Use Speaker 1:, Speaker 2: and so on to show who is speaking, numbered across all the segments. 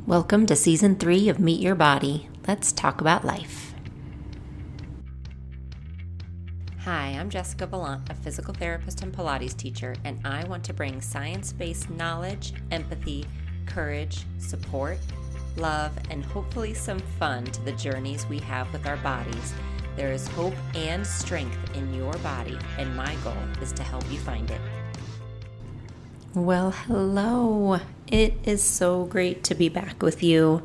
Speaker 1: Welcome to Season 3 of Meet Your Body. Let's talk about life. Hi, I'm Jessica Valant, a physical therapist and Pilates teacher, and I want to bring science-based knowledge, empathy, courage, support, love, and hopefully some fun to the journeys we have with our bodies. There is hope and strength in your body, and my goal is to help you find it. Well, hello. It is so great to be back with you.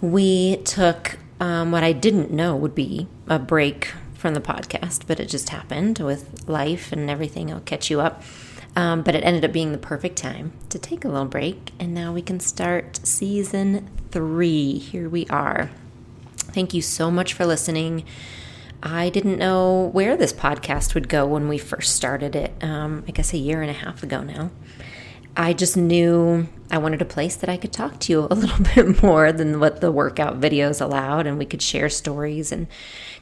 Speaker 1: We took what I didn't know would be a break from the podcast, but it just happened with life and everything. I'll catch you up. But it ended up being the perfect time to take a little break, and now we can start Season 3. Here we are. Thank you so much for listening. I didn't know where this podcast would go when we first started it, I guess a year and a half ago now. I just knew I wanted a place that I could talk to you a little bit more than what the workout videos allowed, and we could share stories and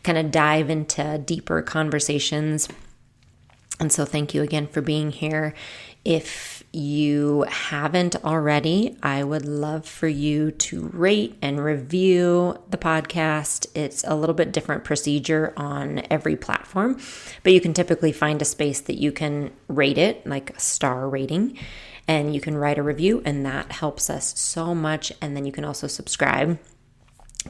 Speaker 1: kind of dive into deeper conversations. And so thank you again for being here. If you haven't already, I would love for you to rate and review the podcast. It's a little bit different procedure on every platform, but you can typically find a space that you can rate it, like a star rating, and you can write a review, and that helps us so much. And then you can also subscribe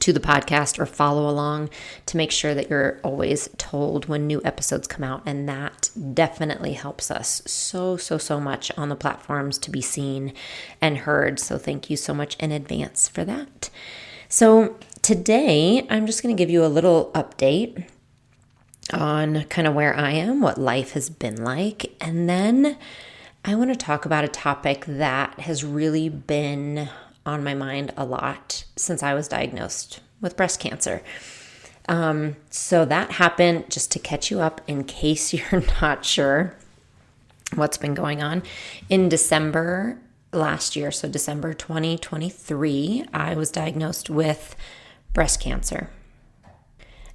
Speaker 1: to the podcast or follow along to make sure that you're always told when new episodes come out. And that definitely helps us so much on the platforms to be seen and heard. So thank you so much in advance for that. So today I'm just going to give you a little update on kind of where I am, what life has been like. And then I want to talk about a topic that has really been on my mind a lot since I was diagnosed with breast cancer. So that happened, just to catch you up in case you're not sure what's been going on. In December last year, so December 2023, I was diagnosed with breast cancer.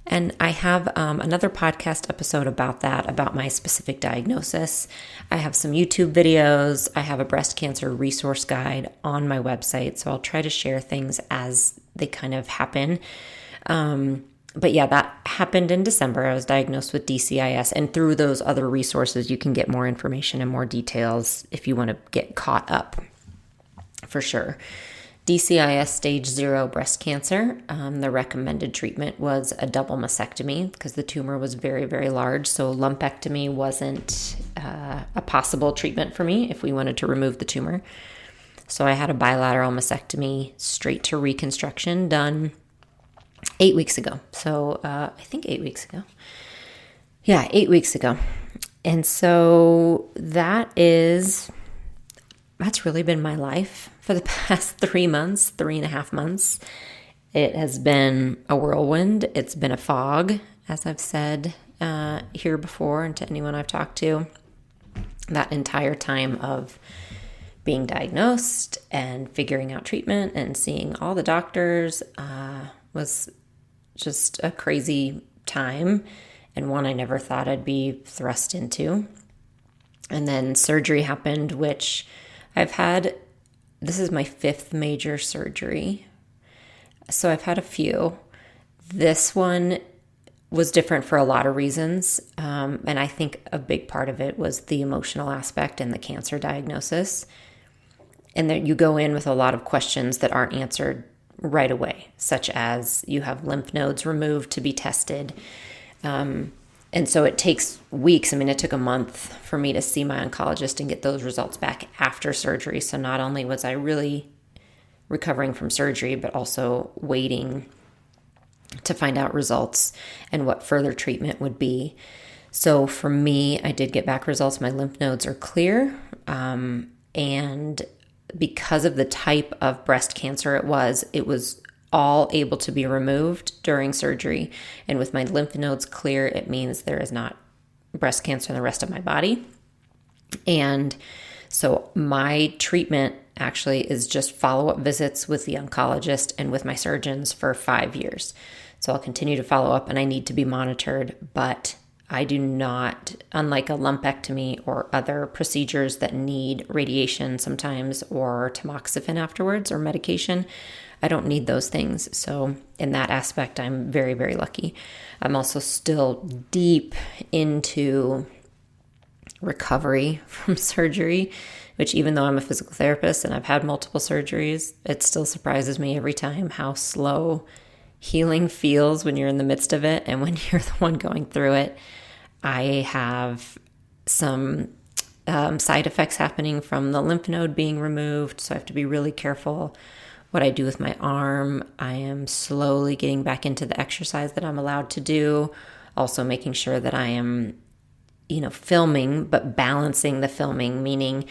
Speaker 1: And I have another podcast episode about that, about my specific diagnosis. I have some YouTube videos. I have a breast cancer resource guide on my website. So I'll try to share things as they kind of happen. But yeah, that happened in December. I was diagnosed with DCIS. And through those other resources, you can get more information and more details if you want to get caught up, for sure. DCIS stage 0 breast cancer. The recommended treatment was a double mastectomy because the tumor was very, very large. So lumpectomy wasn't a possible treatment for me if we wanted to remove the tumor. So I had a bilateral mastectomy straight to reconstruction done 8 weeks ago. So I think 8 weeks ago. Yeah, 8 weeks ago. And so that's really been my life for the past 3.5 months. It has been a whirlwind. It's been a fog, as I've said here before, and to anyone I've talked to. That entire time of being diagnosed and figuring out treatment and seeing all the doctors was just a crazy time, and one I never thought I'd be thrust into. And then surgery happened, which this is my 5th major surgery. So I've had a few. This one was different for a lot of reasons. And I think a big part of it was the emotional aspect and the cancer diagnosis. And that you go in with a lot of questions that aren't answered right away, such as you have lymph nodes removed to be tested. And so it takes weeks. I mean, it took a month for me to see my oncologist and get those results back after surgery. So not only was I really recovering from surgery, but also waiting to find out results and what further treatment would be. So for me, I did get back results. My lymph nodes are clear. And because of the type of breast cancer it was all able to be removed during surgery. And with my lymph nodes clear, it means there is not breast cancer in the rest of my body. And so my treatment actually is just follow-up visits with the oncologist and with my surgeons for 5 years. So I'll continue to follow up, and I need to be monitored, but I do not, unlike a lumpectomy or other procedures that need radiation sometimes or tamoxifen afterwards or medication, I don't need those things. So in that aspect, I'm very, very lucky. I'm also still deep into recovery from surgery, which even though I'm a physical therapist and I've had multiple surgeries, it still surprises me every time how slow healing feels when you're in the midst of it and when you're the one going through it. I have some side effects happening from the lymph node being removed, so I have to be really careful what I do with my arm. I am slowly getting back into the exercise that I'm allowed to do, also making sure that I am, filming, but balancing the filming, meaning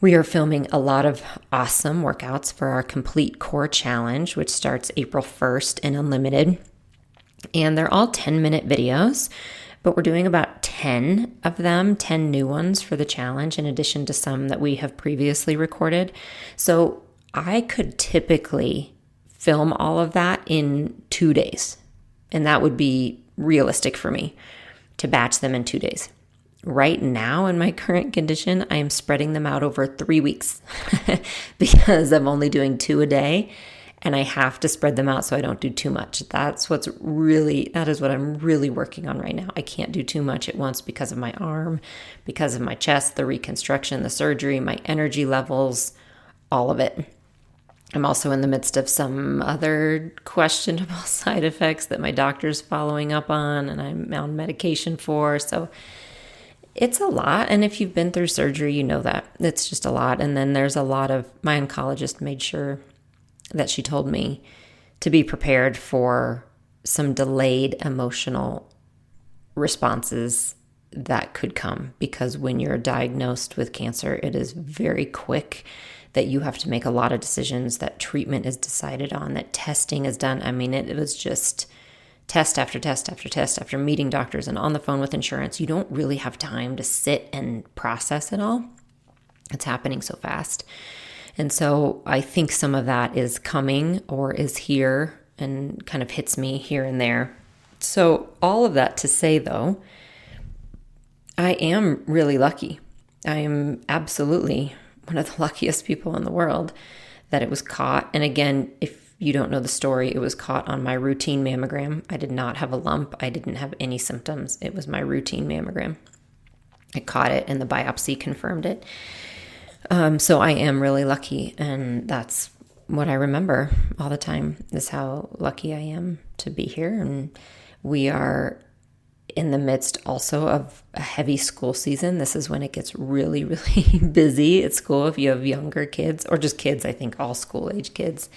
Speaker 1: we are filming a lot of awesome workouts for our Complete Core Challenge, which starts April 1st in Unlimited. And they're all 10-minute videos, but we're doing about 10 of them, 10 new ones for the challenge, in addition to some that we have previously recorded. So I could typically film all of that in 2 days, and that would be realistic for me to batch them in 2 days. Right now, in my current condition, I am spreading them out over 3 weeks because I'm only doing 2 a day, and I have to spread them out so I don't do too much. That is what I'm really working on right now. I can't do too much at once because of my arm, because of my chest, the reconstruction, the surgery, my energy levels, all of it. I'm also in the midst of some other questionable side effects that my doctor's following up on and I'm on medication for. So it's a lot. And if you've been through surgery, you know that. It's just a lot. And then there's a lot of, my oncologist made sure that she told me to be prepared for some delayed emotional responses that could come, because when you're diagnosed with cancer, it is very quick that you have to make a lot of decisions, that treatment is decided on, that testing is done. I mean, it was just test after test after test after meeting doctors and on the phone with insurance. You don't really have time to sit and process it all. It's happening so fast. And so I think some of that is coming or is here and kind of hits me here and there. So all of that to say, though, I am really lucky. I am absolutely one of the luckiest people in the world that it was caught. And again, if you don't know the story, it was caught on my routine mammogram. I did not have a lump. I didn't have any symptoms. It was my routine mammogram. I caught it and the biopsy confirmed it. So I am really lucky. And that's what I remember all the time, is how lucky I am to be here. And we are in the midst also of a heavy school season. This is when it gets really, really busy at school if you have younger kids, or just kids, I think all school age kids.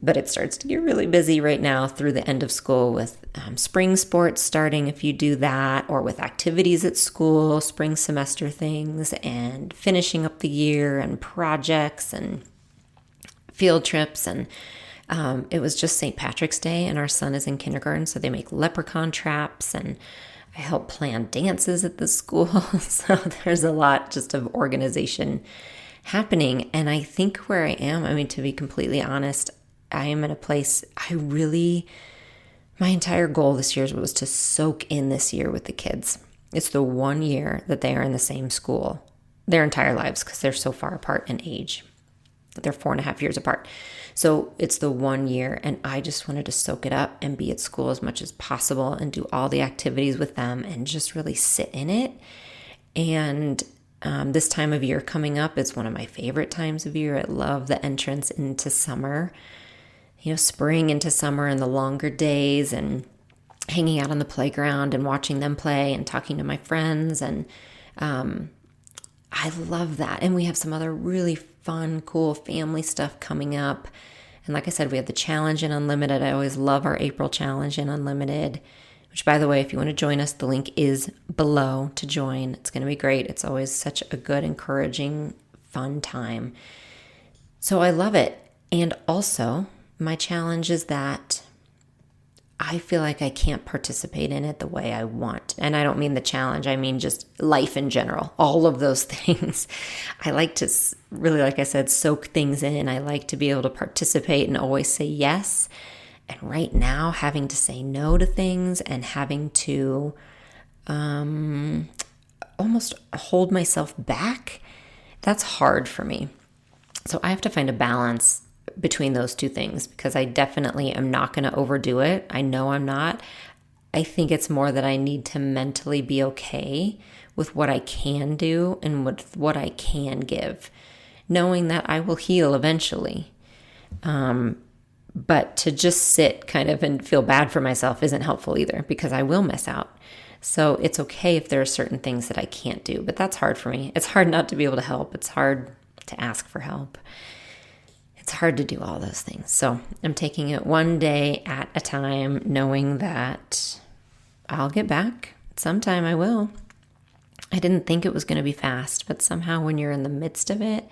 Speaker 1: But it starts to get really busy right now through the end of school with spring sports starting if you do that, or with activities at school, spring semester things, and finishing up the year and projects and field trips. And it was just St. Patrick's Day and our son is in kindergarten, so they make leprechaun traps, and I help plan dances at the school. So there's a lot just of organization happening. And I think where I am, I mean, to be completely honest, I am in a place my entire goal this year was to soak in this year with the kids. It's the 1 year that they are in the same school their entire lives, because they're so far apart in age. They're 4.5 years apart. So it's the 1 year, and I just wanted to soak it up and be at school as much as possible and do all the activities with them and just really sit in it. And this time of year coming up is one of my favorite times of year. I love the entrance into summer, spring into summer and the longer days and hanging out on the playground and watching them play and talking to my friends. And I love that. And we have some other really fun, cool family stuff coming up. And like I said, we have the challenge in Unlimited. I always love our April challenge in Unlimited, which, by the way, if you want to join us, the link is below to join. It's going to be great. It's always such a good, encouraging, fun time. So I love it. And also, my challenge is that I feel like I can't participate in it the way I want. And I don't mean the challenge. I mean just life in general, all of those things. I like to really, like I said, soak things in. I like to be able to participate and always say yes. And right now, having to say no to things and having to almost hold myself back. That's hard for me. So I have to find a balance between those two things, because I definitely am not going to overdo it. I know I'm not. I think it's more that I need to mentally be okay with what I can do and with what I can give, knowing that I will heal eventually. But to just sit kind of and feel bad for myself isn't helpful either, because I will miss out. So it's okay if there are certain things that I can't do, but that's hard for me. It's hard not to be able to help. It's hard to ask for help. It's hard to do all those things. So I'm taking it one day at a time, knowing that I'll get back. Sometime I will. I didn't think it was going to be fast, but somehow when you're in the midst of it,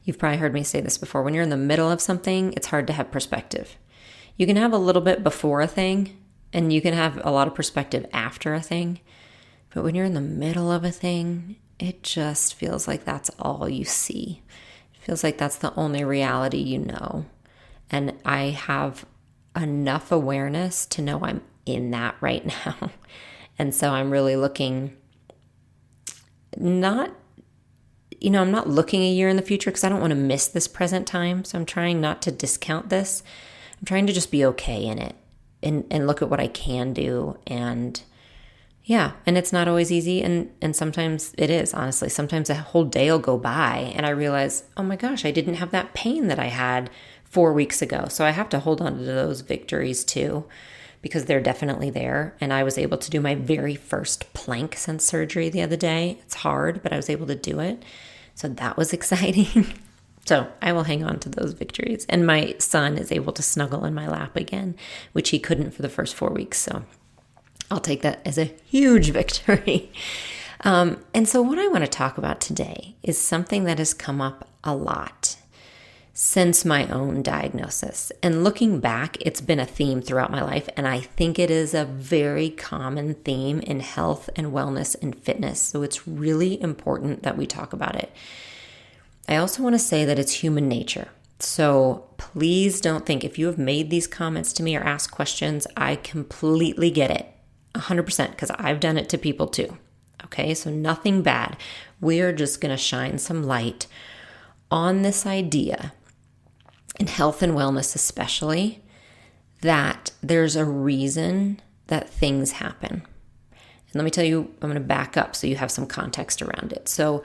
Speaker 1: you've probably heard me say this before, when you're in the middle of something, it's hard to have perspective. You can have a little bit before a thing, and you can have a lot of perspective after a thing. But when you're in the middle of a thing, it just feels like that's all you see. It feels like that's the only reality you know. And I have enough awareness to know I'm in that right now. And so I'm really looking, I'm not looking a year in the future, because I don't want to miss this present time. So I'm trying not to discount this. I'm trying to just be okay in it and look at what I can do. And yeah, and it's not always easy. And sometimes it is, honestly. Sometimes a whole day will go by and I realize, oh my gosh, I didn't have that pain that I had 4 weeks ago. So I have to hold on to those victories too, because they're definitely there. And I was able to do my very first plank since surgery the other day. It's hard, but I was able to do it. So that was exciting. So I will hang on to those victories. And my son is able to snuggle in my lap again, which he couldn't for the first 4 weeks. So I'll take that as a huge victory. And so what I want to talk about today is something that has come up a lot since my own diagnosis. And looking back, it's been a theme throughout my life. And I think it is a very common theme in health and wellness and fitness. So it's really important that we talk about it. I also want to say that it's human nature. So please don't think, if you have made these comments to me or asked questions, I completely get it, 100%, because I've done it to people too. Okay, so nothing bad. We're just going to shine some light on this idea, in health and wellness especially, that there's a reason that things happen. And let me tell you, I'm going to back up so you have some context around it. So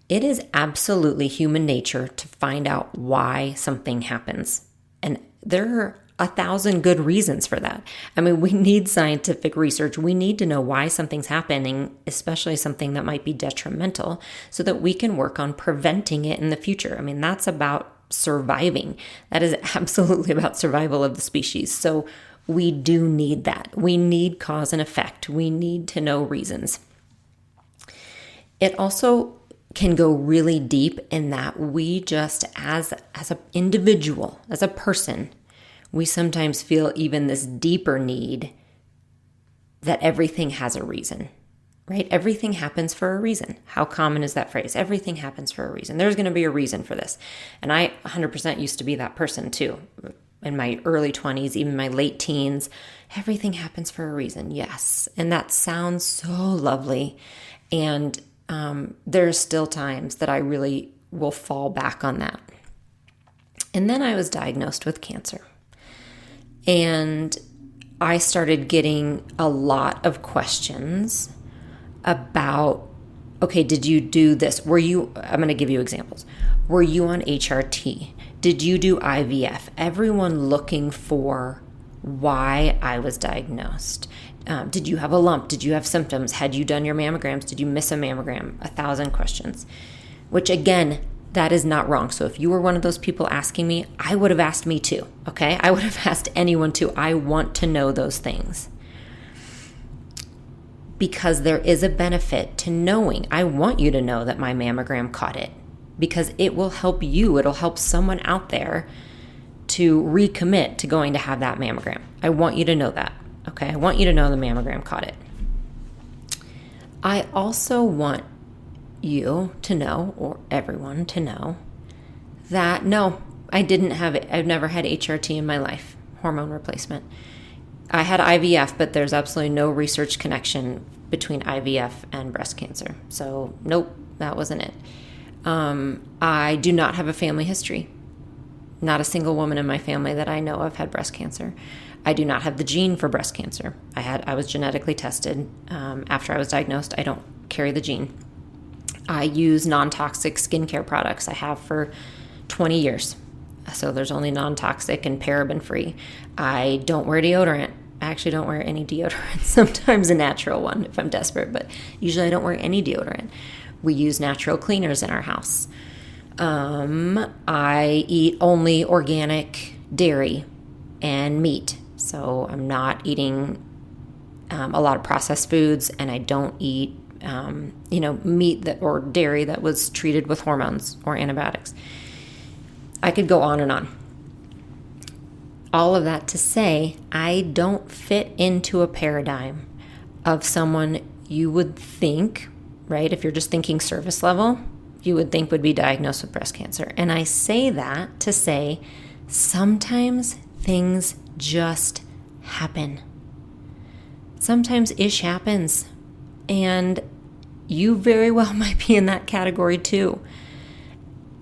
Speaker 1: it is absolutely human nature to find out why something happens. And there are 1,000 good reasons for that. I mean, we need scientific research. We need to know why something's happening, especially something that might be detrimental, so that we can work on preventing it in the future. I mean, that's about surviving. That is absolutely about survival of the species. So we do need that. We need cause and effect. We need to know reasons. It also can go really deep in that we just, as an individual, as a person, we sometimes feel even this deeper need that everything has a reason, right? Everything happens for a reason. How common is that phrase? Everything happens for a reason. There's going to be a reason for this. And I 100% used to be that person too. In my early 20s, even my late teens, everything happens for a reason. Yes. And that sounds so lovely. And there's still times that I really will fall back on that. And then I was diagnosed with cancer. And I started getting a lot of questions about, okay, did you do this? I'm going to give you examples. Were you on HRT? Did you do IVF? Everyone looking for why I was diagnosed. Did you have a lump? Did you have symptoms? Had you done your mammograms? Did you miss a mammogram? 1,000 questions, which again, that is not wrong. So if you were one of those people asking me, I would have asked me too. Okay. I would have asked anyone too. I want to know those things because there is a benefit to knowing. I want you to know that my mammogram caught it because it will help you. It'll help someone out there to recommit to going to have that mammogram. I want you to know that. Okay, I want you to know the mammogram caught it. I also want you to know, or everyone to know, that no, I didn't have it. I've never had HRT in my life, hormone replacement. I had IVF, but there's absolutely no research connection between IVF and breast cancer. So nope, that wasn't it. I do not have a family history. Not a single woman in my family that I know of had breast cancer. I do not have the gene for breast cancer. I was genetically tested after I was diagnosed. I don't carry the gene. I use non-toxic skincare products. I have for 20 years. So there's only non-toxic and paraben-free. I don't wear deodorant. I actually don't wear any deodorant. Sometimes a natural one if I'm desperate, but usually I don't wear any deodorant. We use natural cleaners in our house. I eat only organic dairy and meat. So I'm not eating a lot of processed foods, and I don't eat meat or dairy that was treated with hormones or antibiotics. I could go on and on. All of that to say, I don't fit into a paradigm of someone you would think, right? If you're just thinking surface level, you would think would be diagnosed with breast cancer. And I say that to say sometimes things just happen. Sometimes ish happens. And you very well might be in that category too.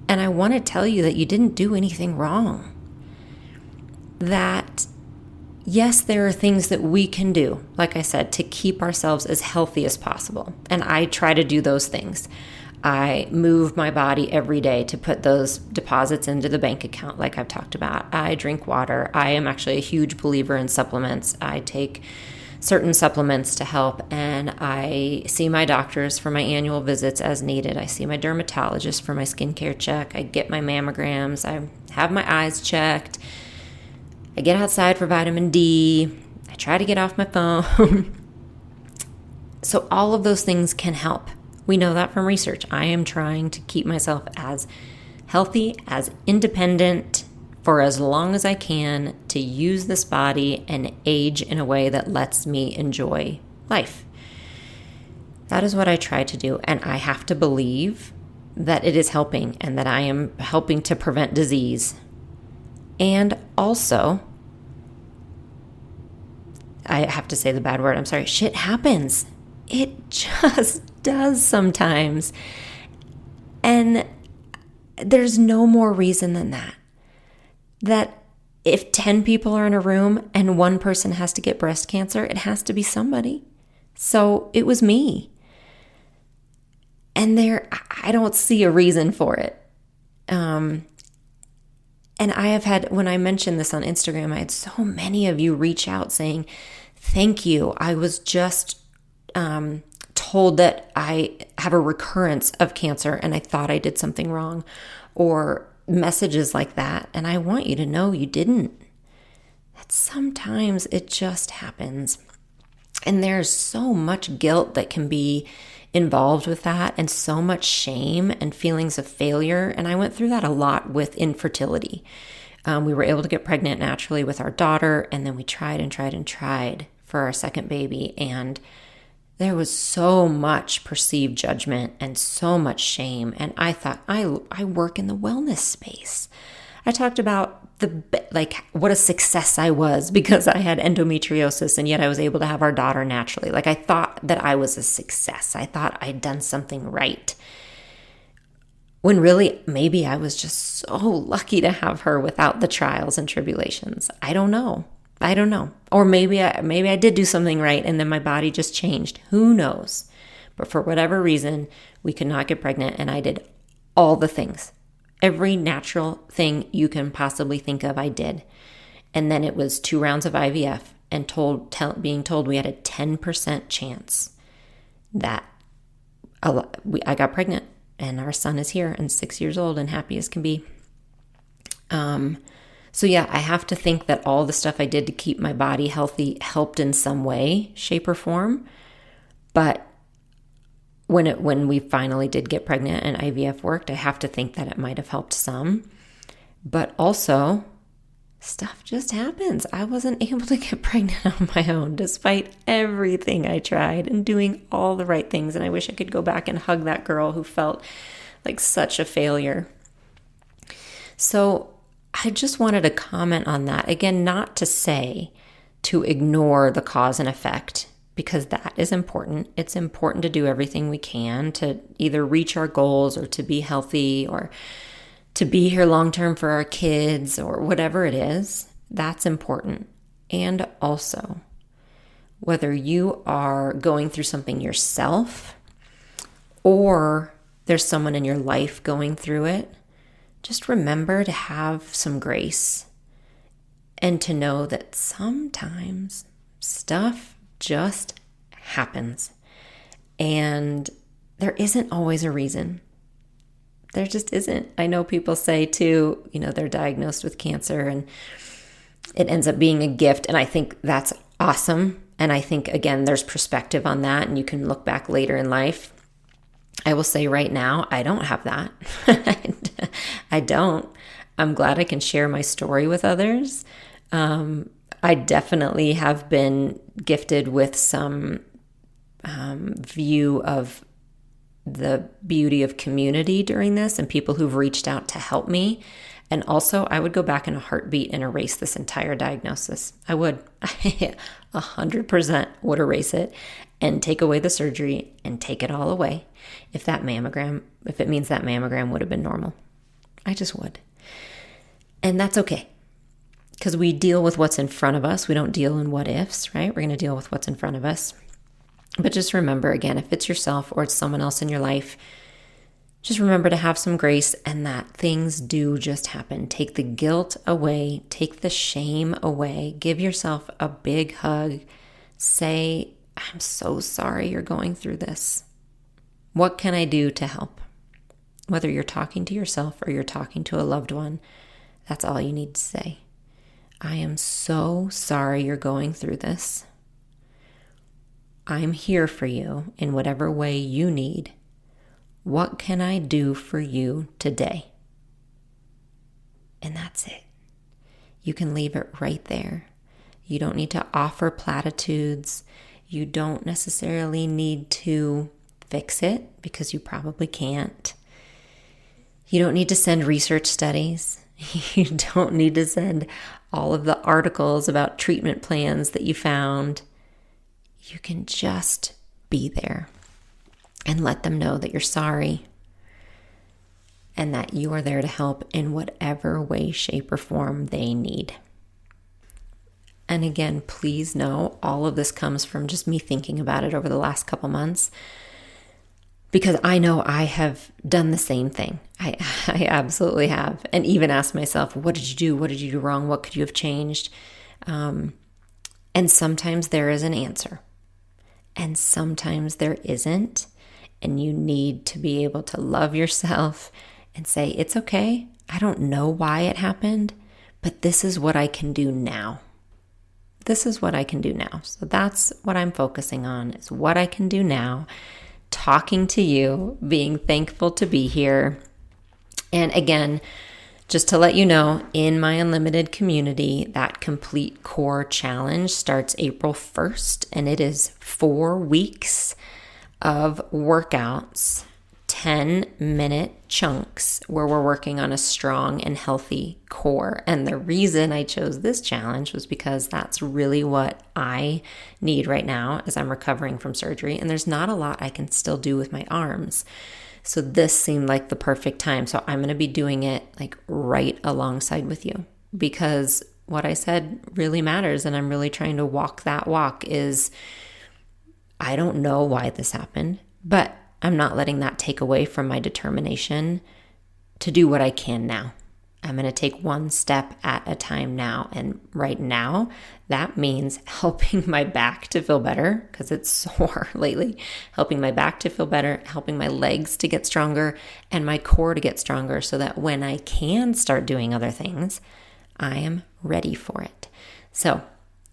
Speaker 1: And I want to tell you that you didn't do anything wrong. That, yes, there are things that we can do, like I said, to keep ourselves as healthy as possible. And I try to do those things. I move my body every day to put those deposits into the bank account, like I've talked about. I drink water. I am actually a huge believer in supplements. I take certain supplements to help, and I see my doctors for my annual visits as needed. I see my dermatologist for my skincare check. I get my mammograms. I have my eyes checked. I get outside for vitamin D. I try to get off my phone. So all of those things can help. We know that from research. I am trying to keep myself as healthy, as independent for as long as I can, to use this body and age in a way that lets me enjoy life. That is what I try to do. And I have to believe that it is helping and that I am helping to prevent disease. And also, I have to say the bad word, I'm sorry, shit happens. It just does sometimes. And there's no more reason than that. That if 10 people are in a room and one person has to get breast cancer, it has to be somebody. So it was me. And I don't see a reason for it. And I have had, when I mentioned this on Instagram, I had so many of you reach out saying, thank you. I was just told that I have a recurrence of cancer and I thought I did something wrong, or messages like that. And I want you to know you didn't. That sometimes it just happens. And there's so much guilt that can be involved with that, and so much shame and feelings of failure. And I went through that a lot with infertility. We were able to get pregnant naturally with our daughter, and then we tried and tried and tried for our second baby. And there was so much perceived judgment and so much shame. And I thought, I work in the wellness space. I talked about what a success I was because I had endometriosis and yet I was able to have our daughter naturally. I thought that I was a success. I thought I'd done something right. When really, maybe I was just so lucky to have her without the trials and tribulations. I don't know. Or maybe I did do something right and then my body just changed. Who knows? But for whatever reason, we could not get pregnant, and I did all the things. Every natural thing you can possibly think of, I did. And then it was 2 rounds of IVF and being told we had a 10% chance that I got pregnant, and our son is here and 6 years old and happy as can be. So yeah, I have to think that all the stuff I did to keep my body healthy helped in some way, shape, or form. But when we finally did get pregnant and IVF worked, I have to think that it might have helped some. But also, stuff just happens. I wasn't able to get pregnant on my own, despite everything I tried and doing all the right things. And I wish I could go back and hug that girl who felt like such a failure. So I just wanted to comment on that. Again, not to say to ignore the cause and effect because that is important. It's important to do everything we can to either reach our goals or to be healthy or to be here long term for our kids or whatever it is. That's important. And also, whether you are going through something yourself or there's someone in your life going through it, just remember to have some grace and to know that sometimes stuff just happens. And there isn't always a reason. There just isn't. I know people say too, they're diagnosed with cancer and it ends up being a gift. And I think that's awesome. And I think, again, there's perspective on that and you can look back later in life. I will say right now, I don't have that. I don't. I'm glad I can share my story with others. I definitely have been gifted with some view of the beauty of community during this and people who've reached out to help me. And also, I would go back in a heartbeat and erase this entire diagnosis. I would. 100% would erase it and take away the surgery and take it all away if it means that mammogram would have been normal. I just would. And that's okay. Because we deal with what's in front of us. We don't deal in what ifs, right? We're going to deal with what's in front of us. But just remember, again, if it's yourself or it's someone else in your life, just remember to have some grace and that things do just happen. Take the guilt away. Take the shame away. Give yourself a big hug. Say, I'm so sorry you're going through this. What can I do to help? Whether you're talking to yourself or you're talking to a loved one, that's all you need to say. I am so sorry you're going through this. I'm here for you in whatever way you need. What can I do for you today? And that's it. You can leave it right there. You don't need to offer platitudes. You don't necessarily need to fix it because you probably can't. You don't need to send research studies. You don't need to send all of the articles about treatment plans that you found. You can just be there and let them know that you're sorry and that you are there to help in whatever way, shape, or form they need. And again, please know all of this comes from just me thinking about it over the last couple months, because I know I have done the same thing. I absolutely have. And even asked myself, what did you do? What did you do wrong? What could you have changed? And sometimes there is an answer. And sometimes there isn't. And you need to be able to love yourself and say, it's okay. I don't know why it happened, but this is what I can do now. This is what I can do now. So that's what I'm focusing on, is what I can do now. Talking to you, being thankful to be here. And again, just to let you know, in my unlimited community, that complete core challenge starts April 1st, and it is 4 weeks of workouts, 10-minute chunks where we're working on a strong and healthy core. And the reason I chose this challenge was because that's really what I need right now as I'm recovering from surgery. And there's not a lot I can still do with my arms. So this seemed like the perfect time. So I'm going to be doing it like right alongside with you, because what I said really matters. And I'm really trying to walk that walk. Is I don't know why this happened, but I'm not letting that take away from my determination to do what I can now. I'm going to take one step at a time now. And right now, that means helping my back to feel better, because it's sore lately. Helping my back to feel better, helping my legs to get stronger, and my core to get stronger, so that when I can start doing other things, I am ready for it. So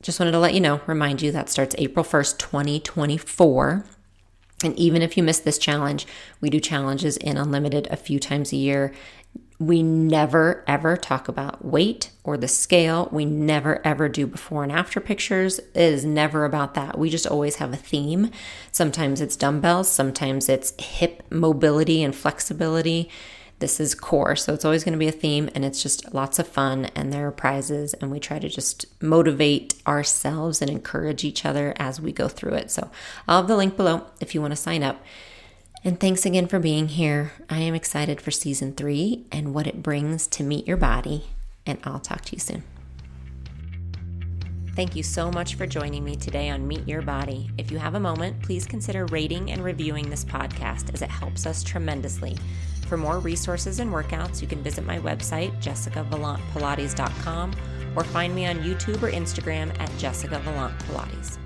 Speaker 1: just wanted to let you know, remind you, that starts April 1st, 2024. And even if you miss this challenge, we do challenges in Unlimited a few times a year. We never, ever talk about weight or the scale. We never, ever do before and after pictures. It is never about that. We just always have a theme. Sometimes it's dumbbells. Sometimes it's hip mobility and flexibility. this is core. So it's always going to be a theme, and it's just lots of fun, and there are prizes, and we try to just motivate ourselves and encourage each other as we go through it. So I'll have the link below if you want to sign up. And thanks again for being here. I am excited for season 3 and what it brings to meet your body, and I'll talk to you soon. Thank you so much for joining me today on Meet Your Body. If you have a moment, please consider rating and reviewing this podcast, as it helps us tremendously. For more resources and workouts, you can visit my website, jessicavalantpilates.com, or find me on YouTube or Instagram at Jessica Valant Pilates.